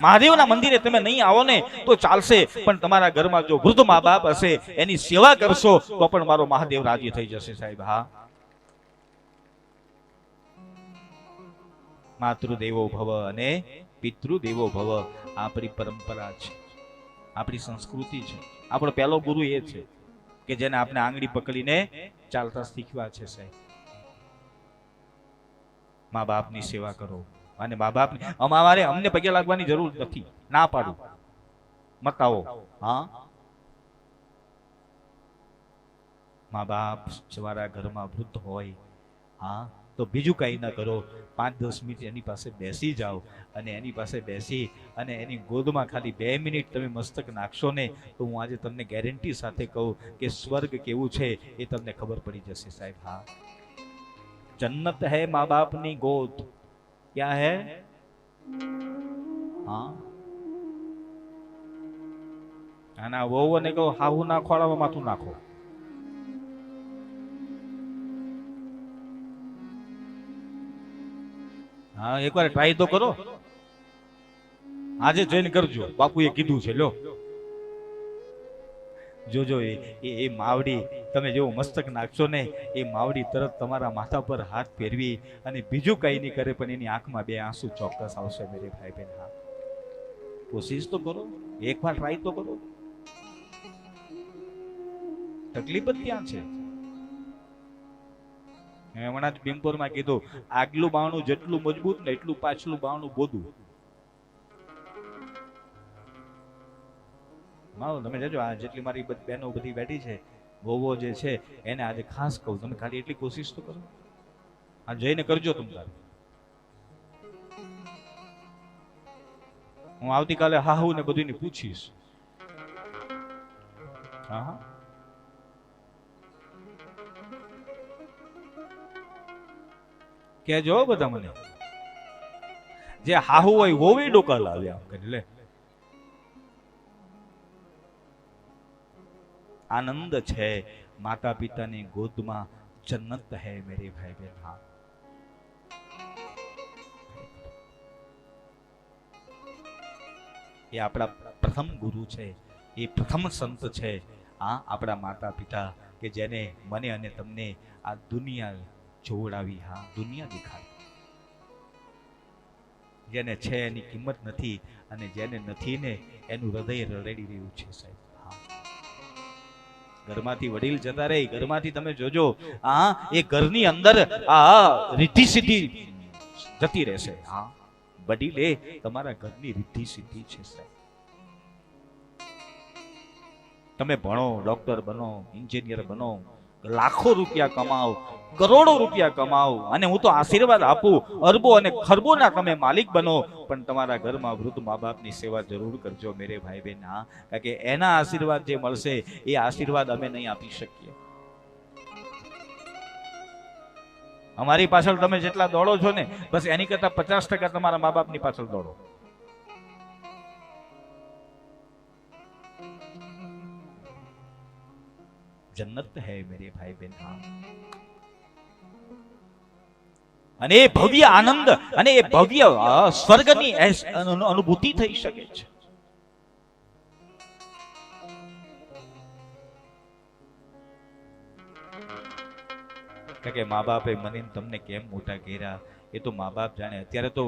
મહાદેવના મંદિરે તમે નહીં આવો ને તો ચાલશે, પણ તમારા ઘરમાં જો વૃદ્ધ મા બાપ હશે એની સેવા કરશો તો પણ મારો મહાદેવ રાજી થઈ જશે સાહેબ. હા, માતૃદેવો ભવ અને પિતૃદેવો ભવ આપણી પરંપરા છે, આપણી સંસ્કૃતિ છે. આપણો પહેલો ગુરુ એ છે કે જેને આપણે આંગળી પકડીને ચાલતા શીખવા છે સાહેબ. મા બાપની સેવા કરો. અને મા બાપ અમારે અમને પગે લાગવાની જરૂર નથી, ના પાડું, મત આવો. હા, મા બાપ તમારા ઘરમાં વૃદ્ધ હોય, હા, તો બીજું કઈ ના કરો, 5-10 મિનિટ એની પાસે બેસી જાઓ અને એની પાસે બેસી અને એની ગોદમાં ખાલી 2 મિનિટ તમે મસ્તક નાખશો ને તો હું આજે તમને ગેરંટી સાથે કહું કે સ્વર્ગ કેવું છે એ તમને ખબર પડી જશે સાહેબ. હા, જન્નત હૈ મા બાપની ગોદ. क्या है? हाँ, આના વહુને કહો હાહુ ના ખોળામાં માથું નાખો. હા, એકવાર ટ્રાય તો કરો, આજે જોઈને કરજો. બાપુએ કીધું છે, લો જોજો. એ માવડી તમે જેવું મસ્તક નાખશો ને એ માવડી તરત તમારા માથા પર હાથ ફેરવી અને બીજું કઈ નહીં કરે પણ એની આંખમાં 2 આંસુ ચોક્કસ આવશે મેરે ભાઈ બહેન. હા, કોશિશ તો કરો, એકવાર ટ્રાય તો કરો. તકલીફ જ ત્યાં છે. હમણાં જ બિંપોરમાં કીધું, આગલું બાવણું જેટલું મજબૂત ને એટલું પાછલું બાવણું બોધું. તમે જજો, આ જેટલી મારી બહેનો બધી બેઠી છે, વહુઓ જે છે એને આજે ખાસ કહું, તમે ખાલી એટલી કોશિશ તો કરો. આ જઈને કરજો તમે તારે. હું આવતીકાલે હાહુ ને બધું પૂછીશ. હા હા, કેજો બધા મને. જે હાહુ હોય વોવી ડોકા લાવ્યા કરી લે. આનંદ છે માતા પિતાની ગોદમાં, જન્નત હૈ મેરે ભાઈ બહેન. હા, એ આપણા પ્રથમ ગુરુ છે, એ પ્રથમ સંત છે. આ આપણા માતા પિતા કે જેને મને અને તમને આ દુનિયા જોડાવી. હા, દુનિયા દેખાડી. જેને છે એની કિંમત નથી અને જેને નથી ને એનું હૃદય રડેડી રહ્યું છે સાહેબ. ઘરમાંથી વડીલ જતા રહે, ઘરમાંથી તમે જોજો આ એ ઘરની અંદર આ રિદ્ધિ સિદ્ધિ જતી રહેશે. હા, વડીલે તમારા ઘરની રિદ્ધિ સિદ્ધિ છે સાહેબ. તમે ભણો, ડોક્ટર બનો, એન્જિનિયર બનો, લાખો રૂપિયા કમાઓ, કરોડો રૂપિયા કમાઓ અને હું તો આશીર્વાદ આપું અરબો અને ખરબોના તમે માલિક બનો, પણ તમારા ઘરમાં વૃદ્ધ મા બાપની સેવા જરૂર કરજો મેરે ભાઈ બહેન. હા, કારણ કે એના આશીર્વાદ જે મળશે એ આશીર્વાદ અમે નહીં આપી શકીએ. અમારી પાછળ તમે જેટલા દોડો છો ને બસ એની કરતા 50% તમારા મા બાપની પાછળ દોડો. જન્નત હૈ મેરે ભાઈ બહેન. હા, અને એ ભવ્ય આનંદ અને એ ભવ્ય સ્વર્ગની અનુભૂતિ થઈ શકે છે. કે મા બાપે મને તમને કેમ મોટા કર્યા એ તો મા બાપ જાણે. અત્યારે તો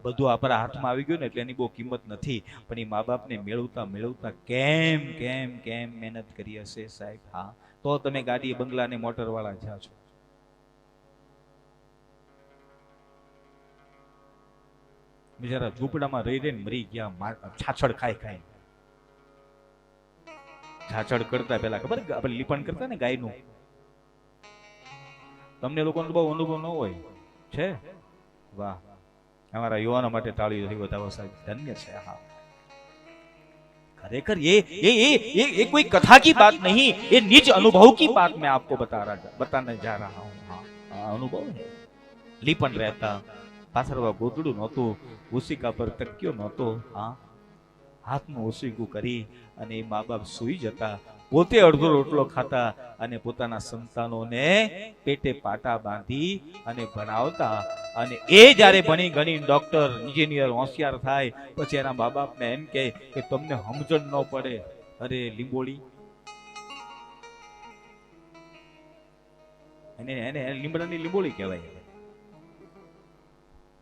બધું આપણા હાથમાં આવી ગયું ને એટલે એની બહુ કિંમત નથી, પણ એ મા બાપને મેળવતા મેળવતા કેમ કેમ કેમ મહેનત કરી હશે સાહેબ. હા, તો તમે ગાડી બંગલા ને મોટર વાળા થયા છો. બિચારા ઝૂંપડામાં રહી રહીને મરી ગયા, છાછડ ખાઈ ખાઈ. છાછડ કરતા પેલા ખબર આપણે લીપણ કરતા ને ગાયનું, તમને લોકોનો બહુ અનુભવ ન હોય છે. વાહ, અમારા યુવાનો માટે તાળીઓ થઈ બતાવો સાહેબ, ધન્ય છે. હા, खरेखर ये कोई कथा की बात नहीं, ये निज अनुभव की बात मैं आपको बताने जा रहा हूँ. हाँ, अनुभव है. લીપણ રહેતા, પાછળવા ગોદડું નહોતું, ઉસિકા પર તક્યો નહોતો. હા, હાથનું ઓસીકું કરી અને એ મા બાપ સૂઈ જતા, પોતે અડધો રોટલો ખાતા અને પોતાના સંતાનોને પેટે પાટા બાંધી અને ભણાવતા. અને એ જ્યારે ભણી ગણી ડોક્ટર એન્જિનિયર હોશિયાર થાય પછી એના મા બાપને એમ કહે કે તમને સમજણ ન પડે. અરે લીંબોળી, એને લીમડાની લીંબોળી કહેવાય.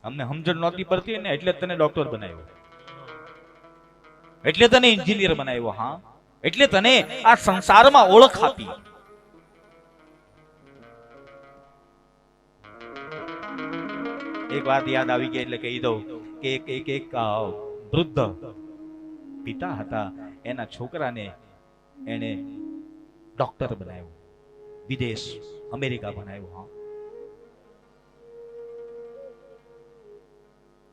અમને સમજણ નહોતી પડતી ને એટલે તને ડોક્ટર બનાવ્યો, એટલે તને એન્જિનિયર બનાવ્યો, હા એટલે તને આ સંસારમાં ઓળખ આપી. એક વાત યાદ આવી ગઈ એટલે કહી દઉં કે એક વૃદ્ધ પિતા હતા, એના છોકરાને એને ડોક્ટર બનાવ્યો, વિદેશ અમેરિકા બનાવ્યો. હા,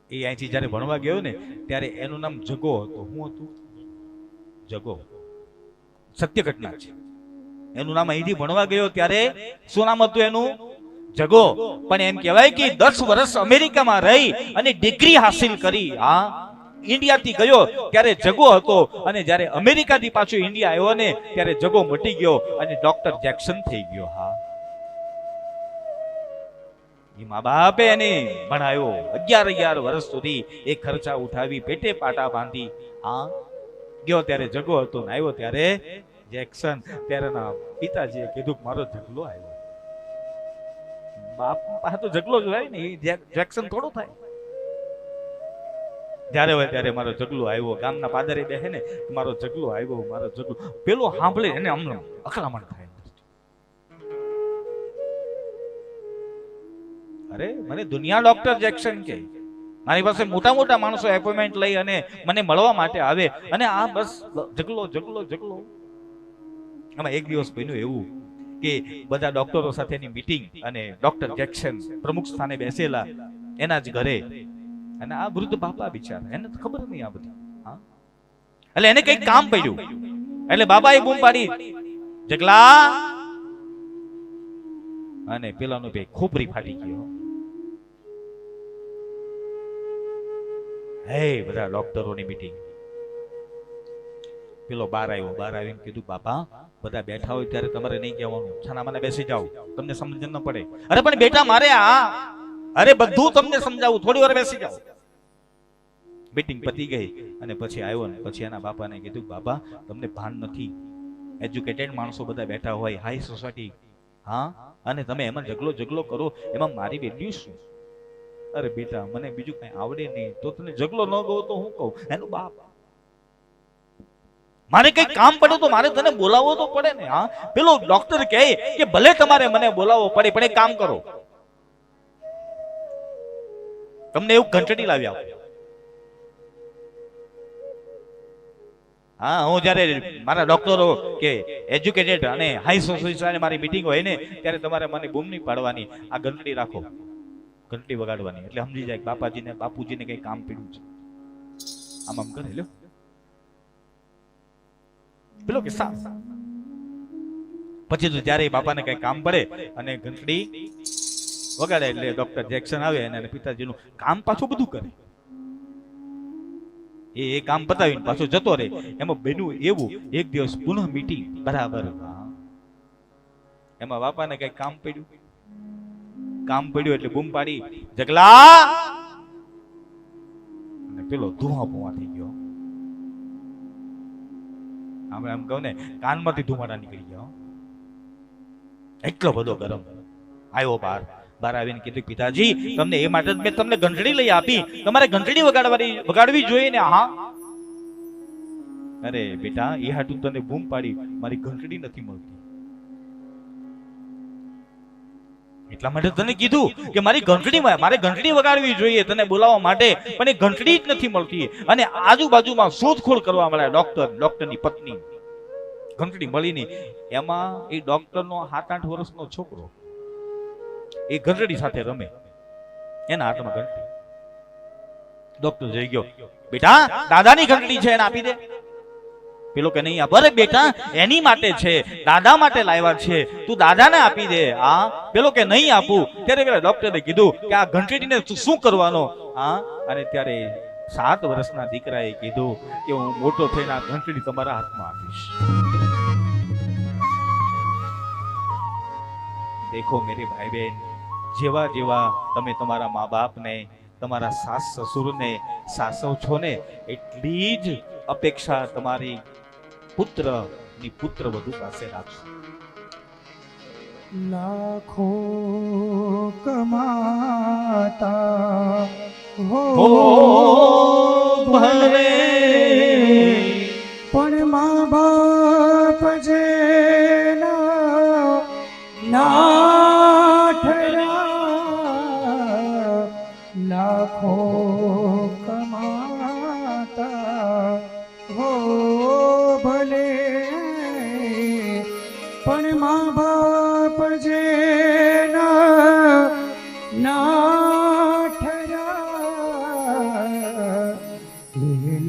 એ અહીંથી જયારે ભણવા ગયો ને ત્યારે એનું નામ જગો હતો. શું હતું? જગો. સત્ય ઘટના છે. એનું નામ અહીંથી ભણવા ગયો ત્યારે શું નામ હતું એનું? જગો. પણ એમ કહેવાય કે 10 વર્ષ અમેરિકામાં રહી અને ડિગ્રી હાસિલ કરી. હા, ઇન્ડિયાથી ગયો ત્યારે જગો હતો અને જ્યારે અમેરિકાથી પાછો ઇન્ડિયા આવ્યો ને ત્યારે જગો મટી ગયો અને ડોક્ટર જેક્સન થઈ ગયો. હા, એ મા બાપે એને ભણાવ્યો 11 વર્ષ સુધી. એ ખર્ચા ઉઠાવી, પેટે પાટા બાંધી. હા, ગયો ત્યારે જગો હતો ને આવ્યો ત્યારે જેક્સન. ત્યારે ના પિતાજીએ કીધું કે મારો ઝગલો આવ્યો. બાપ તો ઝગલો જ હોય ને, જેક્સન થોડો થાય. જ્યારે હોય ત્યારે મારો ઝગલો આવ્યો. ગામના પાદરે બેસે ને મારો ઝગલો આવ્યો, મારો ઝગલો. પેલો સાંભળે એને અમને અકળામણ થાય. અરે મને દુનિયા ડોક્ટર જેક્સન કે મારી પાસે મોટા મોટા માણસો એપોઇન્ટમેન્ટ લઈ અને મને મળવા માટે આવે અને આ બસ ઝગલો ઝગલો ઝગલો. આમાં એક દિવસ બન્યું એવું કે બધા ડોક્ટરો સાથેની મીટિંગ અને ડોક્ટર જેક્સન પ્રમુખ સ્થાને બેસેલા એના જ ઘરે. અને આ વૃદ્ધ બાપા બિચારા, એને તો ખબર નહીં આ બધી. હા, એટલે એને કઈક કામ પડ્યું એટલે બાબાએ બૂમ પાડી, જગલા. અને પેલાનો બે ખોપરી ફાટી ગયો. હે બધા ડોક્ટરોની મીટિંગ. પેલો બહાર આવ્યો, બહાર આવીને કીધું બાપા બધા બેઠા હોય ત્યારે તમારે નહીં કહેવાનું, છાના મને બેસી જાઓ, તમને સમજણ ન પડે. અરે પણ બેટા મારે અરે બધું તમને સમજાવું, થોડી વાર બેસી જાઓ. મીટિંગ પતી ગઈ અને પછી આવ્યો ને પછી એના બાપાને કીધું બાપા તમને ભાન નથી, એજ્યુકેટેડ માણસો બધા બેઠા હોય, હાઈ સોસાયટી, હા, અને તમે એમાં ઝગલો કરો, એમાં મારી વેલ્યુ શું? અરે બેટા મને બીજું કઈ આવડે નહીં, તો તને ઝગલો ન ગયો તો હું કહું? એનું બાપ, મારે કઈ કામ પડે તો મારે તને બોલાવવો તો પડે ને. હા, પેલો ડોક્ટર કહે કે ભલે તમારે મને બોલાવવો પડે પણ એક કામ કરો, તમને એવું ઘંટડી લાવી આપો. હા, હું જયારે મારા ડોક્ટરો કે એજ્યુકેટેડ અને હાઈ સોસાયટી મારી મીટિંગ હોય ને ત્યારે તમારે મને બૂમ નહીં પાડવાની, આ ઘંટડી રાખો, ઘંટડી વગાડવાની, એટલે સમજી જાય બાપાજીને બાપુજીને કઈ કામ પીડ્યું છે. આમ આમ કરે લ્યો પેલો કે સા. પછી તો જ્યારે બાપાને કઈ કામ પડે અને ઘંટડી વગાડે એટલે ડોક્ટર જેક્સન આવે અને પિતાજીનું કામ પાછું બધું કરે. એ કામ પતાવીને પાછો જતો રહે. એમાં બન્યું એવું, એક દિવસ પુનઃ મીટિંગ બરાબર. એમાં બાપાને કઈ કામ પડ્યું એટલે બૂમ પાડી, જગલા. અને પેલો ધુઆ ભુઆ થઈ ગયો. આપણે એમ કહું ને કાનમાંથી ધુમાડા નીકળી ગયો, એટલો બધો ગરમ. આવ્યો બહાર આવીને કીધું પિતાજી તમને એ માટે મેં તમને ઘંટડી લઈ આપી, તમારે ઘંટડી વગાડવી જોઈએ ને. હા, અરે બેટા એ હાટું તને બૂમ પાડી, મારી ઘંટડી નથી મળતી એટલા માટે તને કીધું કે મારે ઘંટડી વગાડવી જોઈએ તને બોલાવવા માટે, પણ એ ઘંટડી જ નથી મળતી. અને આજુબાજુમાં શોધખોળ કરવા મળ્યા ડોક્ટરની પત્ની. ઘંટડી મળી નહીં. એમાં એ ડોક્ટરનો 7-8 વર્ષનો છોકરો એ ઘંટડી સાથે રમે, એના હાથમાં ઘંટડી. ડોક્ટર જઈ ગયો, બેટા દાદાની ઘંટડી છે એને આપી દે. પેલો કે નહીં, અરે બેટા એની માટે છે, દાદા માટે લાવ્યા છે, તું દાદાને આપી દે. હા, પેલો કે નહીં આપું. ત્યારે પેલા ડોક્ટરે કીધું કે આ ઘંટડીને તું શું કરવાનો? હા, અને ત્યારે 7 વર્ષના દીકરાએ કીધું કે હું મોટો થઈને આ ઘંટડી તમારા હાથમાં આપીશ. દેખો મેરે ભાઈ બહેન, જેવા જેવા તમે તમારા મા બાપને, તમારા સાસ સસુરને સાસવ છો ને, એટલી જ અપેક્ષા તમારી પુત્રની પુત્ર વધુ પાસે રાખશો. લાખો કમાતા હો ભલે પણ મા બાપ જે ના ઠરા. લાખો કમાતા હો ભલે પણ મા બાપ જે ના ઠરા.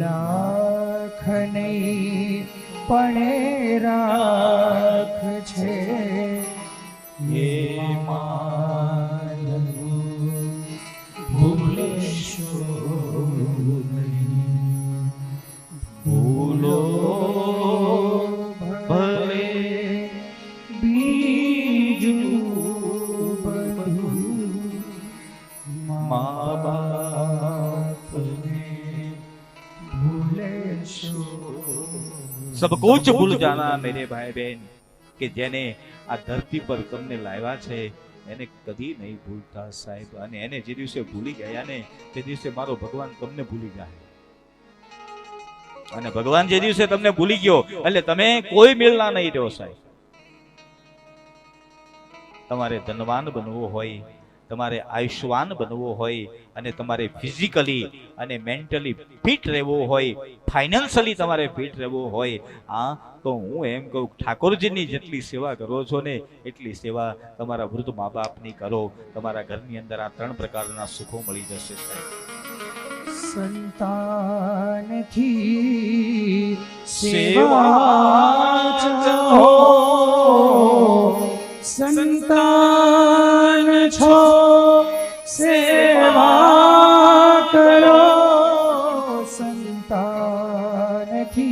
લાખ નહીં પણ રાખ છે એ ભૂલો ભલે બીજું બધું મા બાપને ભૂલેશો. સબ કુછ ભૂલ જાના મેરે ભાઈ બહેન, કે જેને આ ધરતી પર તમને લાવ્યા છે એને કદી નહીં ભૂલતા સાહેબ. અને એને જે દિવસે ભૂલી ગયા ને તે દિવસે મારો ભગવાન તમને ભૂલી જાય. અને ભગવાન જે દિવસે તમને ભૂલી ગયો એટલે તમે કોઈ મેળના નહીં રહ્યો સાહેબ. તમારે ધનવાન બનવું હોય, તમારે આયુષ્યવાન બનવું હોય, અને તમારે ફિઝિકલી અને મેન્ટલી ફિટ રહેવું હોય, ફાઇનાન્શિયલી તમારે ફિટ રહેવું હોય, આ તો હું એમ કહું, ઠાકોરજીની જેટલી સેવા કરો છો ને એટલી સેવા તમારા વૃદ્ધ મા બાપની કરો. તમારા ઘરની અંદર આ 3 પ્રકારના સુખો મળી જશે સાહેબ. સંતાનથી સેવા ચાહો, સંતાન છો સેવા કરો. સંતાનથી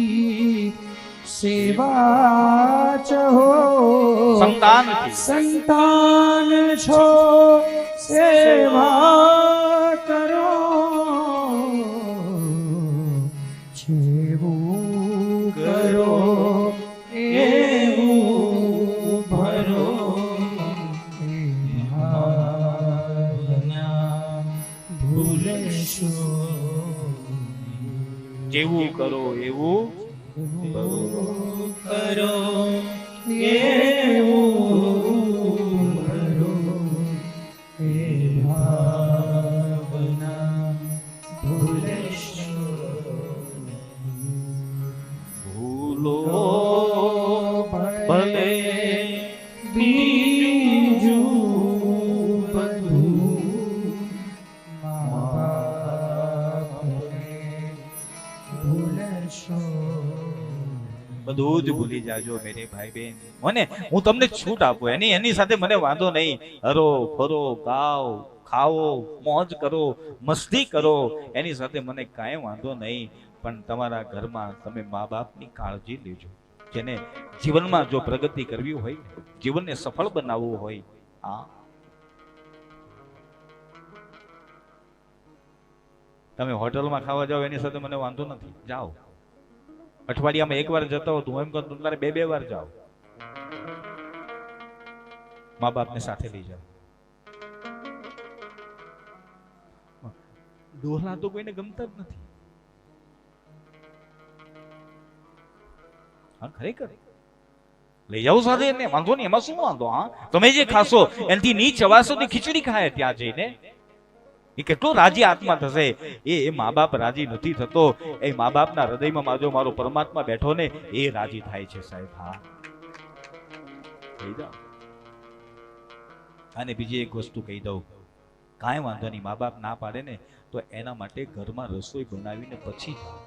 સેવા ચાહો, સંતાન છો સેવા કરો. જેવું કરો એવું ભરો, એ ભાવના ભૂલેશો. જેવું કરો એવું કરો એવું ભરો, એ ભાવના ભૂલેશો. ભૂલો ભલે બીજું બધું મા બાપને ભૂલેશો. બધું જ ભૂલી જાજો મેરે ભાઈ બહેન. મને હું તમને છૂટ આપું, એની સાથે મને વાંધો નહીં. હરો ફરો, ગાઓ, ખાઓ, મોજ કરો, મસ્તી કરો, એની સાથે મને કાંઈ વાંધો નહીં. પણ તમારા ઘરમાં તમે મા બાપની કાળજી લેજો. જેને જીવનમાં જો પ્રગતિ કરવી હોય, જીવનને સફળ બનાવવું હોય, આ તમે હોટલમાં ખાવા જાઓ એની સાથે મને વાંધો નથી, જાઓ. અઠવાડિયામાં 1 વાર જતા હો, હું એમ કહું તમારે 2 વાર જાઓ. મા બાપને સાથે લઈ જાઓ. દોહલા તો કોઈને ગમતા જ નથી. હા, ખરેખર લઈ જાઓ સાથે, એને વાંધો નહીં, એમાં શું વાંધો? હા, તમે જે ખાશો એનાથી નીચ ચવાશો ની ખીચડી ખાય ત્યાં જઈને, એ કેટલો રાજી આત્મા થશે. એ મા બાપ રાજી નથી થતો, એ મા બાપના હૃદયમાં મારો પરમાત્મા બેઠો ને એ રાજી થાય છે સાહેબ. હા, થઈ જાઓ. અને બીજી એક વસ્તુ કહી દઉં, કાંઈ વાંધો નહીં, મા બાપ ના પાડે ને તો એના માટે ઘરમાં રસોઈ બનાવીને પછી જાઓ.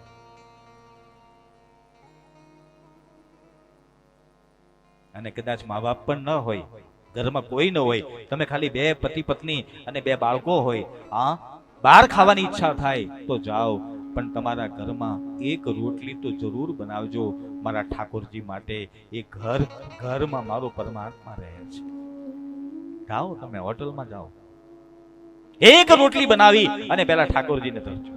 અને કદાચ મા બાપ પણ ન હોય, ઘરમાં કોઈ ન હોય, તમે ખાલી 2 પતિ પત્ની અને 2 બાળકો હોય, હા, બહાર ખાવાની ઈચ્છા થાય તો જાઓ, પણ તમારા ઘરમાં એક રોટલી તો જરૂર બનાવજો મારા ઠાકોરજી માટે. એ ઘરમાં મારો પરમાત્મા રહે છે. જાઓ, તમે હોટલમાં જાઓ, એક રોટલી બનાવી અને પેલા ઠાકોરજીને ધરજો.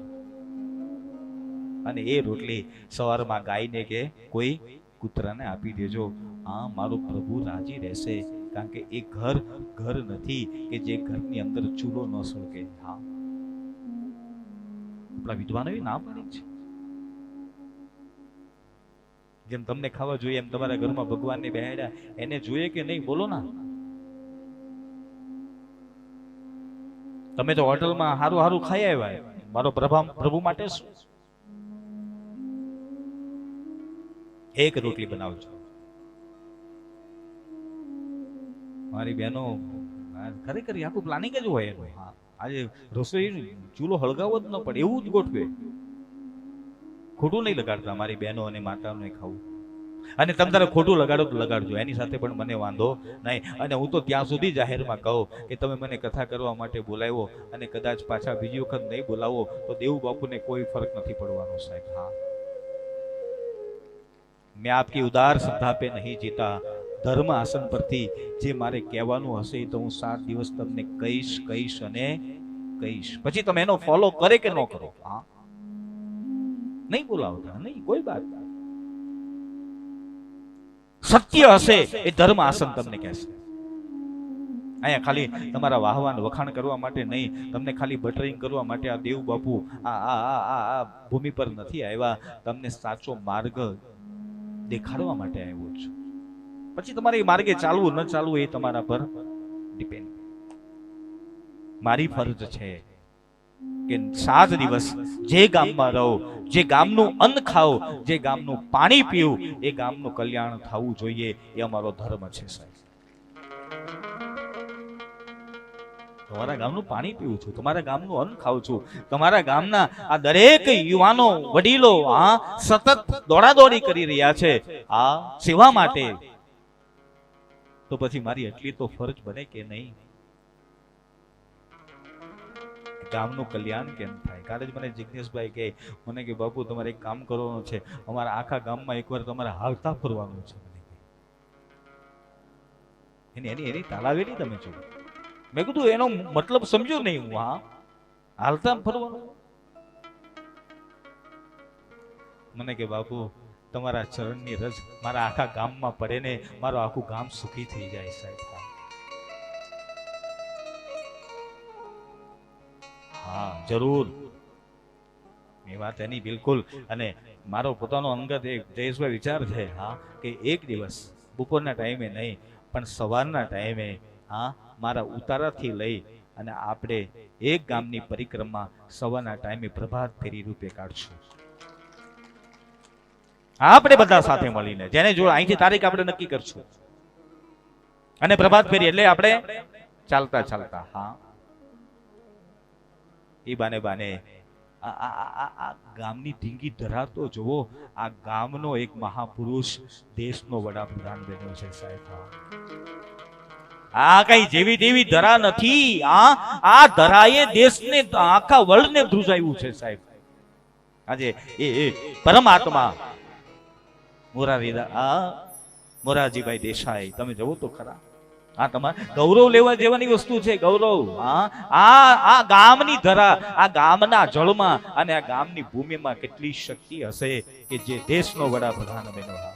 અને એ રોટલી સવારમાં ગાયને કે કોઈ કૂતરાને આપી દેજો. હા, મારો પ્રભુ રાજી રહેશે. કારણ કે એ ઘર નથી કે જે ઘરની અંદર ચૂલો ન સળગે. હા, આપણા વિદ્વાનોએ નામ પાડી છે. જેમ તમને ખાવા જોઈએ એમ તમારા ઘરમાં ભગવાનને બેહાડ્યા, એને જોઈએ કે નહીં? બોલો ના. તમે તો હોટલમાં હારું ખાઈ આવ્યા, મારો પ્રભુ માટે શું? એક રોટલી બનાવજો. મારી બહેનો ખરેખર આખું પ્લાનિંગ જ હોય એનું. હા, આજે રસોઈ ચૂલો હળગાવો જ ન પડે એવું જ ગોઠવે. ખોટું નહીં લગાડતા મારી બહેનો અને માતાઓને ખાવું. અને તમે તારે ખોટું લગાડો તો લગાડજો, એની સાથે પણ મને વાંધો નહીં. અને હું તો ત્યાં સુધી જાહેરમાં કહું કે તમે મને કથા કરવા માટે બોલાવ્યો અને કદાચ પાછા બીજી વખત નહીં બોલાવો તો દેવ બાપુને કોઈ ફરક નથી પડવાનો સાહેબ. હા, મેં આપકી ઉદાર શ્રદ્ધા पे नहीं जीता. ધર્મ આસન પરથી જે મારે કહેવાનું હશે તો હું 7 દિવસ તમને કહીશ અને કહીશ. પછી તમે એનો ફોલો કરે કે ન કરો. હા, નહીં બોલાવતા, નહીં કોઈ વાત. સત્ય હશે એ ધર્મ આસન તમને કહેશે. અહીંયા ખાલી તમારા વાહવાન વખાણ કરવા માટે નહીં, તમને ખાલી બટરિંગ કરવા માટે આ દેવ બાપુ આ ભૂમિ પર નથી આવ્યા. તમને સાચો માર્ગ દેખાડવા માટે આવ્યો છું. પછી તમારે એ માર્ગે ચાલવું ન ચાલવું એ તમારા પર ડિપેન્ડ. મારી ફરજ છે કે 7 દિવસ જે ગામમાં રહો, જે ગામનું અન્ન ખાઓ, જે ગામનું પાણી પીવું, એ ગામનું કલ્યાણ થવું જોઈએ. એ અમારો ધર્મ છે સાહેબ. તમારા ગામનું પાણી પીવું છું, તમારા ગામનું અન્ન ખાઉં છું, તમારા ગામના આ દરેક યુવાનો વડીલો સતત દોડાદોડી કરી રહ્યા છે આ સેવા માટે. તો પછી મારી એટલી તો ફરજ બને કે નહીં? ગામનું કલ્યાણ કેમ થાય? કાલે જ મને જિજ્ઞેશભાઈ કહે, મને કે બાપુ તમારે એક કામ કરવાનું છે, અમારા આખા ગામમાં એકવાર તમારે હાલતા ફરવાનું છે. એની તાલાવેલી તમે જો. મેં કીધું એનો મતલબ સમજો નહીં હું. હા, હાલતા ફરવાનું. મને કે બાપુ તમારા ચરણની રજ મારા આખા ગામમાં પડે ને મારું આખું ગામ સુખી થઈ જાય સાહેબ. હા, જરૂર. એ વાત એની બિલકુલ. અને મારો પોતાનો અંગત એક જયેશભાઈ વિચાર છે. હા, કે એક દિવસ બપોરના ટાઈમે નહીં પણ સવારના ટાઈમે મારા ઉતારાથી લઈ અને આપણે એક ગામની પરિક્રમા સવારના ટાઈમે પ્રભાત ફેરી રૂપે કાઢશું. આપણે બધા સાથે મળીને, જેને જો અહીંથી તારીખ આપણે નક્કી કરશું અને પ્રભાત ફેરી એટલે આપણે ચાલતા. હા, એ બાને આ ગામની ઢીંગી ધરા તો જુઓ. આ ગામનો એક મહાપુરુષ દેશનો વડાપ્રધાન બન્યો છે સાહેબ. આ કઈ જેવી તેવી ધરા નથી. આ ધરાએ દેશને આખા વર્લ્ડને ધ્રુજાવ્યું છે સાહેબ. આજે એ પરમાત્મા મોરારજીભાઈ દેસાઈ, તમે જવો તો ખરા. આ તમારે ગૌરવ લેવા જેવાની વસ્તુ છે. ગૌરવ આ ગામની ધરા, આ ગામના જળમાં અને આ ગામની ભૂમિમાં કેટલી શક્તિ હશે કે જે દેશનો વડાપ્રધાન બન્યો.